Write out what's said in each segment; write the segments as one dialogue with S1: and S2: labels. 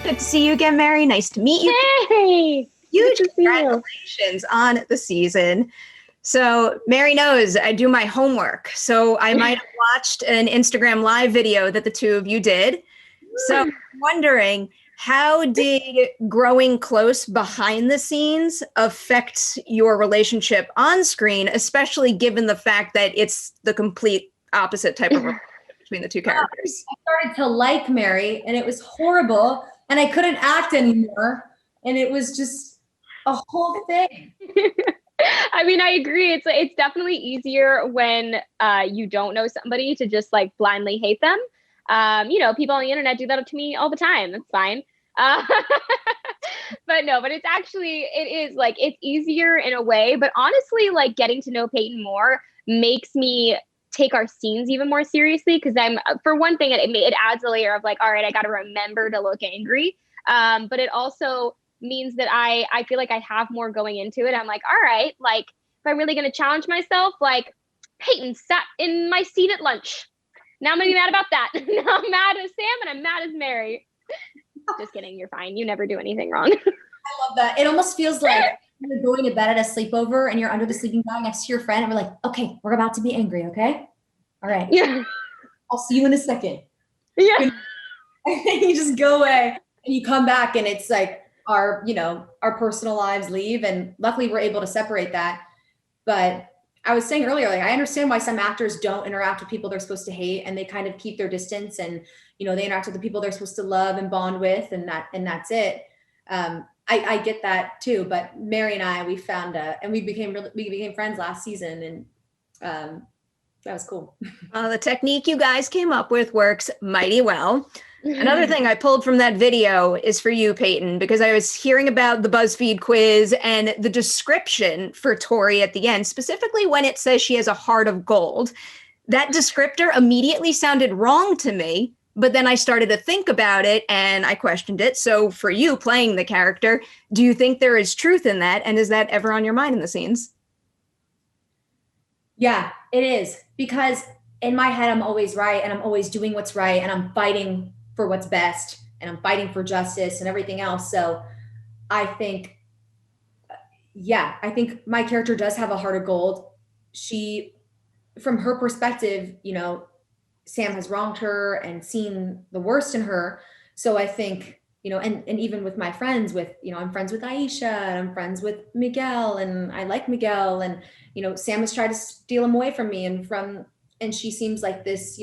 S1: Good to see you again, Mary. Nice to meet you.
S2: Hey!
S1: Huge
S2: Good to see you.
S1: congratulations on the season. So Mary knows I do my homework. So I might have watched an Instagram live video that the two of you did. So I'm wondering, how did growing close behind the scenes affect your relationship on screen, especially given the fact that it's the complete opposite type of relationship between the two characters?
S3: I started to like Mary, and it was horrible, and I couldn't act anymore, and it was just a whole thing.
S2: I mean, I agree. It's definitely easier when you don't know somebody to just like blindly hate them. People on the internet do that to me all the time. That's fine. But it is like, it's easier in a way, but honestly, like getting to know Peyton more makes me take our scenes even more seriously. Cause for one thing, it adds a layer of like, all right, I got to remember to look angry. But it also means that I feel like I have more going into it. I'm like, all right, like if I'm really going to challenge myself, like Peyton sat in my seat at lunch. Now I'm gonna be mad about that. Now I'm mad as Sam and I'm mad as Mary. Just kidding, you're fine. You never do anything wrong.
S3: I love that. It almost feels like you're going to bed at a sleepover and you're under the sleeping bag next to your friend and we're like, okay, we're about to be angry, okay? All right.
S2: Yeah.
S3: I'll see you in a second.
S2: Yeah.
S3: And you just go away and you come back and it's like our personal lives leave, and luckily we're able to separate that. But I was saying earlier, like I understand why some actors don't interact with people they're supposed to hate, and they kind of keep their distance, and they interact with the people they're supposed to love and bond with, and that's it. I get that too. But Mary and I, we found and we became friends last season, and that was cool.
S1: The technique you guys came up with works mighty well. Another thing I pulled from that video is for you, Peyton, because I was hearing about the BuzzFeed quiz and the description for Tory at the end, specifically when it says she has a heart of gold. That descriptor immediately sounded wrong to me, but then I started to think about it and I questioned it. So for you playing the character, do you think there is truth in that? And is that ever on your mind in the scenes?
S3: Yeah, it is. Because in my head, I'm always right and I'm always doing what's right and I'm fighting for what's best and I'm fighting for justice and everything else. So I think my character does have a heart of gold. She, from her perspective, Sam has wronged her and seen the worst in her. So I think, and even with my friends I'm friends with Aisha and I'm friends with Miguel and I like Miguel, and, Sam has tried to steal him away from me and she seems like this,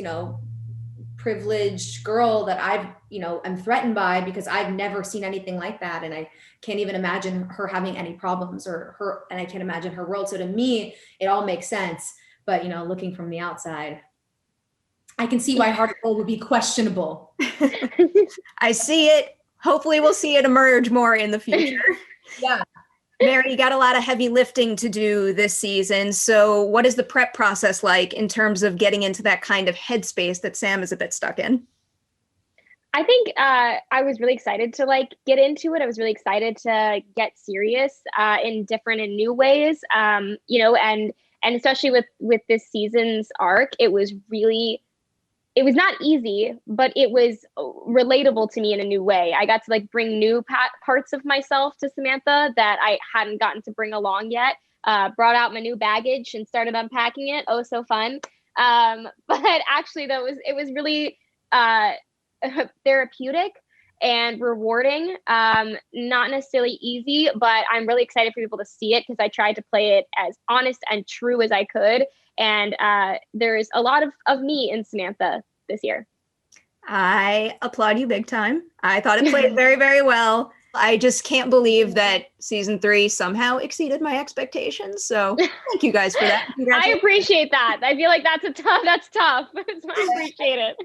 S3: privileged girl that I'm threatened by because I've never seen anything like that. And I can't even imagine her having any problems and I can't imagine her world. So to me, it all makes sense. But, looking from the outside, I can see why heart of gold would be questionable.
S1: I see it. Hopefully we'll see it emerge more in the future.
S3: Yeah.
S1: Mary, you got a lot of heavy lifting to do this season. So what is the prep process like in terms of getting into that kind of headspace that Sam is a bit stuck in?
S2: I think I was really excited to get into it. I was really excited to get serious in different and new ways, and especially with this season's arc, it was not easy, but it was relatable to me in a new way. I got to bring new parts of myself to Samantha that I hadn't gotten to bring along yet. Brought out my new baggage and started unpacking it. Oh, so fun. But actually, it was really therapeutic and rewarding. Not necessarily easy, but I'm really excited for people to see it because I tried to play it as honest and true as I could. And there's a lot of me in Samantha this year.
S1: I applaud you big time. I thought it played very, very well. I just can't believe that season 3 somehow exceeded my expectations. So thank you guys for that.
S2: I appreciate that. I feel like that's tough. So I appreciate it.